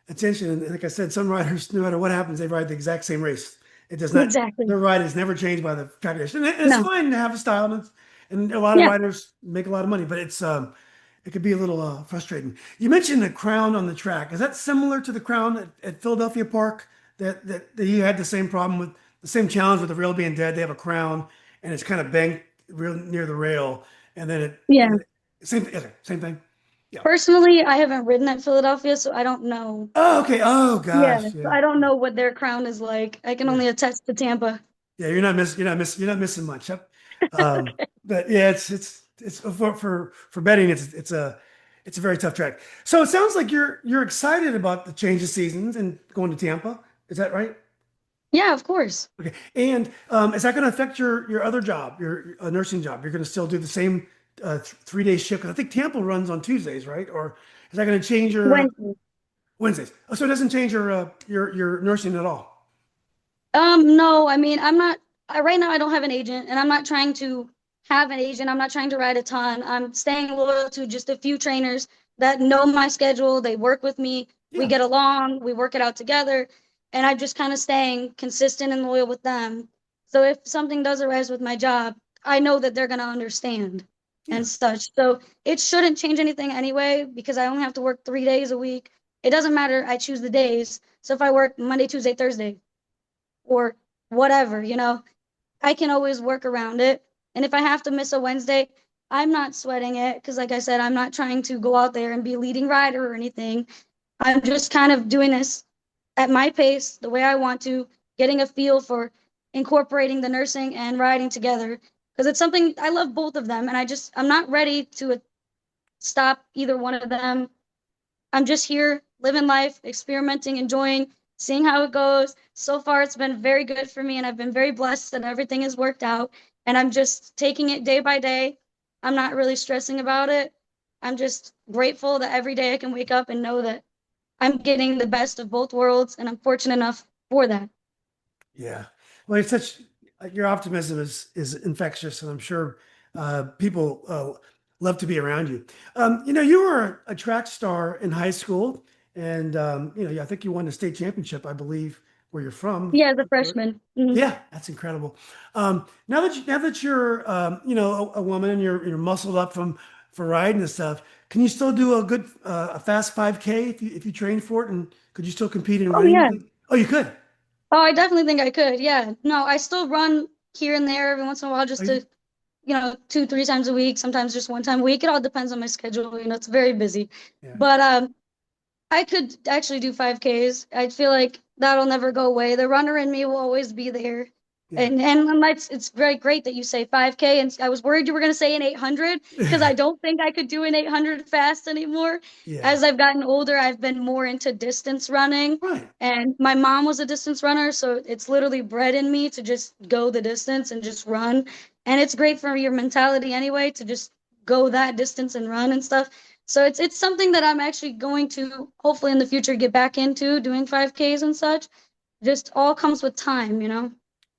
attention. And like I said, some riders, no matter what happens, they ride the exact same race. It does not, Exactly. their ride is never changed by the track condition. And it's No. fine to have a style. And a lot of Yeah. riders make a lot of money, but it could be a little frustrating. You mentioned the crown on the track. Is that similar to the crown at Philadelphia Park? That you had the same problem with the same challenge with the rail being dead. They have a crown and it's kind of banked real near the rail, and then Yeah. same thing. Okay, same thing. Yeah. Personally, I haven't ridden at Philadelphia, so I don't know. Oh, okay. Oh Yeah. gosh. So Yeah. I don't know what their crown is like. I can Yeah. only attest to Tampa. Yeah. You're not missing much. Yep. But yeah, it's for betting. It's a very tough track. So it sounds like you're excited about the change of seasons and going to Tampa. Is that right? Yeah, of course. Okay. And is that going to affect your other job, your nursing job? You're going to still do the same 3 day shift? 'Cause I think Tampa runs on Tuesdays, right? Or is that going to change your Wednesday. Wednesdays? Oh, so it doesn't change your nursing at all. No, I mean, right now I don't have an agent and I'm not trying to have an agent. I'm not trying to ride a ton. I'm staying loyal to just a few trainers that know my schedule. They work with me. We Yeah. get along. We work it out together. and I'm just kind of staying consistent and loyal with them. So if something does arise with my job, I know that they're going to understand Yeah. and such. So it shouldn't change anything anyway because I only have to work 3 days a week. It doesn't matter. I choose the days. So if I work Monday, Tuesday, Thursday, or whatever, I can always work around it. And if I have to miss a Wednesday, I'm not sweating it because, like I said, I'm not trying to go out there and be a leading rider or anything. I'm just kind of doing this at my pace, the way I want to, getting a feel for incorporating the nursing and riding together because it's something I love both of them. And I'm not ready to stop either one of them. I'm just here living life, experimenting, enjoying, seeing how it goes. So far, it's been very good for me, and I've been very blessed that everything has worked out. And I'm just taking it day by day. I'm not really stressing about it. I'm just grateful that every day I can wake up and know that I'm getting the best of both worlds, and I'm fortunate enough for that. Yeah. Well, it's such your optimism is infectious, and I'm sure people love to be around you. You were a track star in high school, and I think you won the state championship, I believe, where you're from. Yeah, as a freshman. Mhm. Yeah, that's incredible. Now that you're a woman and you're muscled up from for riding and stuff, can you still do a fast 5K if you train for it? And could you still compete in Oh, running? You yeah. think? Oh, you could. Oh, I definitely think I could. Yeah. No, I still run here and there every once in a while Are just you? to, 2, 3 times a week, sometimes just one time a week. It all depends on my schedule. It's very busy. Yeah, But I could actually do 5Ks. I feel like that'll never go away. The runner in me will always be there. yeah, And it's very great that you say 5K. And I was worried you were going to say an 800 because I don't think I could do an 800 fast anymore. yeah. As I've gotten older, I've been more into distance running. Right. And my mom was a distance runner, so it's literally bred in me to just go the distance and just run. And it's great for your mentality anyway to just go that distance and run and stuff. So it's something that I'm actually going to hopefully in the future get back into doing 5Ks and such. Just all comes with time.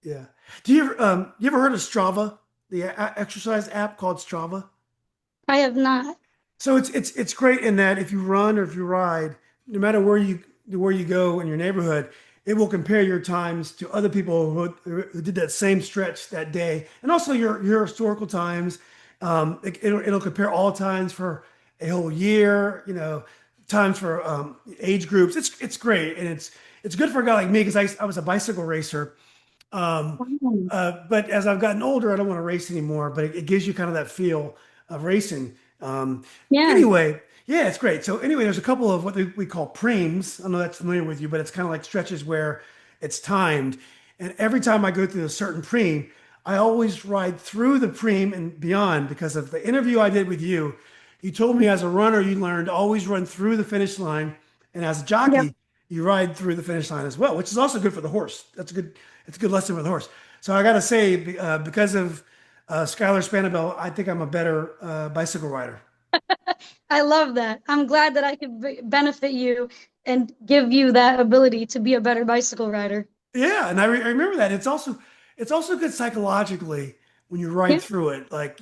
Yeah. Do you ever heard of Strava, the exercise app called Strava? I have not. So it's great in that if you run or if you ride, no matter where you go in your neighborhood, it will compare your times to other people who did that same stretch that day, and also your historical times. It'll compare all times for a whole year, times for age groups. It's great, and it's good for a guy like me because I was a bicycle racer. Um, Wow. but as I've gotten older, I don't want to race anymore, but it gives you kind of that feel of racing. Yeah. Anyway, yeah, it's great. So anyway, there's a couple of what we call preems. I know that's familiar with you, but it's kind of like stretches where it's timed. And every time I go through a certain preem, I always ride through the preem and beyond because of the interview I did with you. You told me as a runner, you learned to always run through the finish line. And as a Yep. jockey, you ride through the finish line as well, which is also good for the horse. It's a good lesson for the horse. So I got to say, because of Skyler Spanabel, I think I'm a better bicycle rider. I love that. I'm glad that I could benefit you and give you that ability to be a better bicycle rider. Yeah, and I remember that. It's also good psychologically when you ride Yeah. through it. Like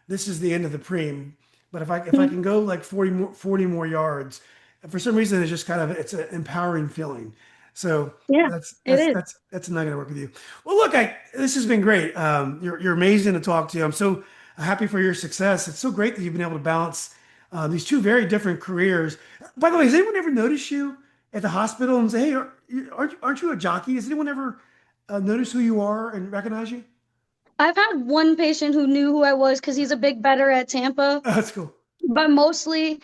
this is the end of the preem, but if I Mhm. can go like 40 more yards, for some reason it's an empowering feeling. So Yeah, that's it that's is. that's not gonna work with you. Well, look, this has been great. You're amazing to talk to. I'm so happy for your success. It's so great that you've been able to balance these two very different careers. By the way, has anyone ever noticed you at the hospital and say, "Hey, aren't you a jockey?" Has anyone ever noticed who you are and recognize you? I've had one patient who knew who I was because he's a big better at Tampa, Oh, that's cool. but mostly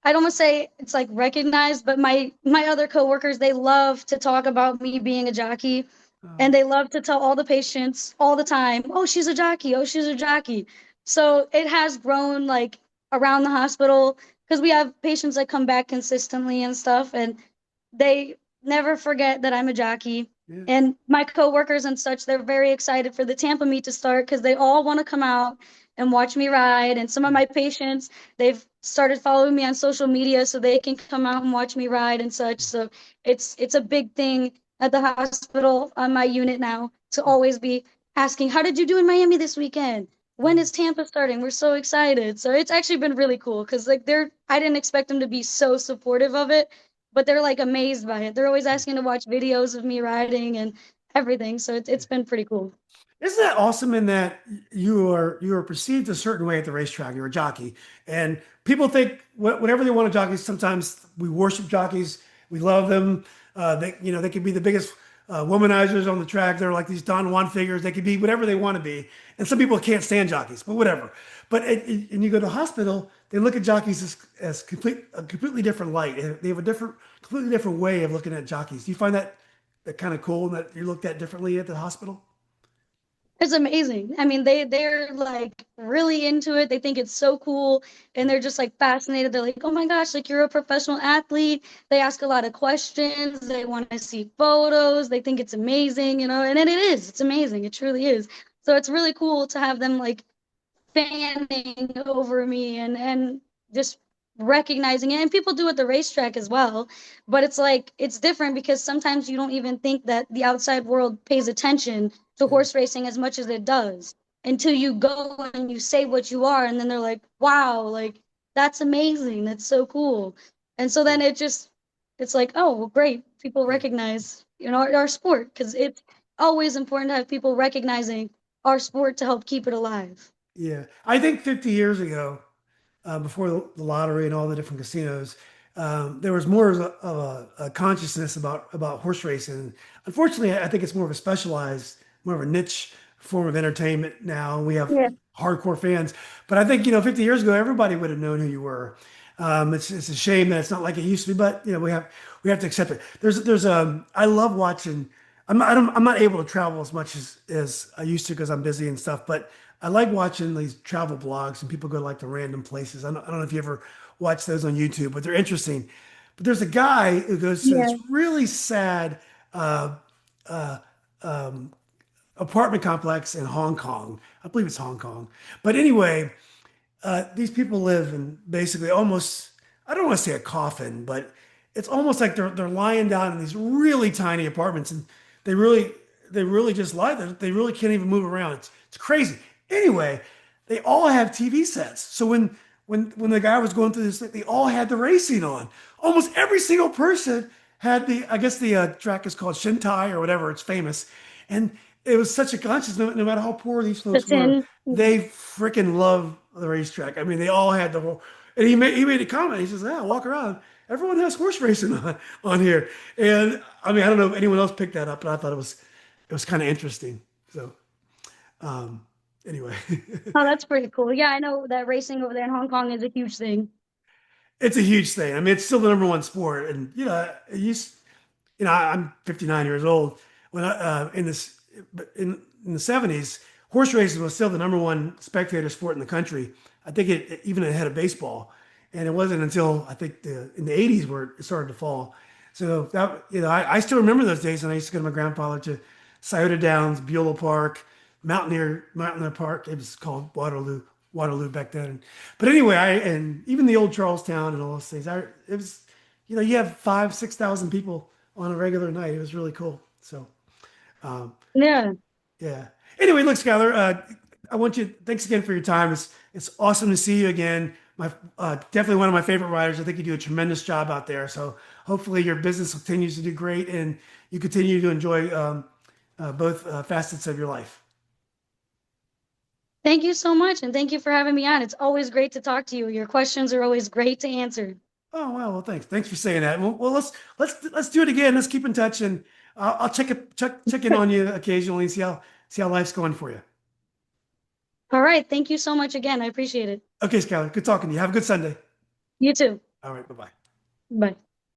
I don't want to say it's like recognized, but my other coworkers, they love to talk about me being a jockey, Oh, and they love to tell all the patients all the time, "Oh, she's a jockey. Oh, she's a jockey." So it has grown like around the hospital because we have patients that come back consistently and stuff, and they never forget that I'm a jockey. yeah. And my coworkers and such, they're very excited for the Tampa meet to start because they all want to come out and watch me ride. And some of my patients, they've started following me on social media so they can come out and watch me ride and such. So it's a big thing at the hospital on my unit now to always be asking, "How did you do in Miami this weekend? When is Tampa starting? We're so excited." So it's actually been really cool because like I didn't expect them to be so supportive of it, but they're like amazed by it. They're always asking to watch videos of me riding and everything. So it's been pretty cool. Isn't that awesome in that you are perceived a certain way at the racetrack? You're a jockey, and people think whatever they want to jockeys. Sometimes we worship jockeys. We love them. They could be the biggest womanizers on the track. They're like these Don Juan figures. They could be whatever they want to be. And some people can't stand jockeys, but whatever. But and you go to a hospital, they look at jockeys as a completely different light. And they have completely different way of looking at jockeys. Do you find that kind of cool that you're looked at differently at the hospital? It's amazing. I mean, they're like really into it. They think it's so cool and they're just like fascinated. They're like, "Oh my gosh, like you're a professional athlete." They ask a lot of questions. They want to see photos. They think it's amazing, and it is. It's amazing. It truly is. So it's really cool to have them like fanning over me and just recognizing it. And people do at the racetrack as well, but it's like it's different because sometimes you don't even think that the outside world pays attention to Yeah. horse racing as much as it does until you go and you say what you are, and then they're like, wow, like that's amazing, that's so cool. And so Yeah. then it's like, oh well, great, people Yeah. recognize our sport, because it's always important to have people recognizing our sport to help keep it alive. Yeah. I think 50 years ago, before the lottery and all the different casinos, there was more of a consciousness about horse racing. Unfortunately, I think it's more of a specialized, more of a niche form of entertainment now. We have Yeah. hardcore fans, but I think 50 years ago, everybody would have known who you were. It's a shame that it's not like it used to be, but we have to accept it. I love watching. I'm not able to travel as much as I used to because I'm busy and stuff, but I like watching these travel blogs and people go to like the random places. I don't know if you ever watch those on YouTube, but they're interesting. But there's a guy who goes to this Yeah. really sad uh, uh, um, apartment complex in Hong Kong. I believe it's Hong Kong. But anyway, these people live in basically almost, I don't want to say a coffin, but it's almost like they're lying down in these really tiny apartments, and they really they really just lie there. They really can't even move around. It's crazy. Anyway, they all have TV sets. So when the guy was going through this, they all had the racing on. Almost every single person had I guess the track is called Shintai or whatever. It's famous, and it was such a conscious. No matter how poor these The folks were, tin. they freaking love the racetrack. I mean, they all had the whole. And he made a comment. He says, "Yeah, walk around. Everyone has horse racing on here." And I mean, I don't know if anyone else picked that up, but I thought it was kind of interesting. So um, anyway, Oh, that's pretty cool. Yeah, I know that racing over there in Hong Kong is a huge thing. it's a huge thing. I mean, it's still the number one sport, and I'm 59 years old. When in the 70s, horse racing was still the number one spectator sport in the country. I think it even ahead of baseball. And it wasn't until I think in the 80s where it started to fall. So that I still remember those days when I used to go to my grandfather to Scioto Downs, Beulah Park, Mountaineer Park. It was called Waterloo back then. But anyway, and even the old Charlestown and all those things. It was, you have 5,000 6,000 people on a regular night. It was really cool. So, um, Yeah. yeah. Anyway, look, Skylar, I want you. Thanks again for your time. It's awesome to see you again. Definitely one of my favorite riders. I think you do a tremendous job out there. So hopefully your business continues to do great and you continue to enjoy both facets of your life. Thank you so much, and thank you for having me on. It's always great to talk to you. Your questions are always great to answer. Oh well, thanks. Thanks for saying that. Well, let's do it again. Let's keep in touch, and I'll check in on you occasionally and see how life's going for you. All right. Thank you so much again. I appreciate it. Okay, Skylar. Good talking to you. Have a good Sunday. You too. All right. Bye bye. Bye.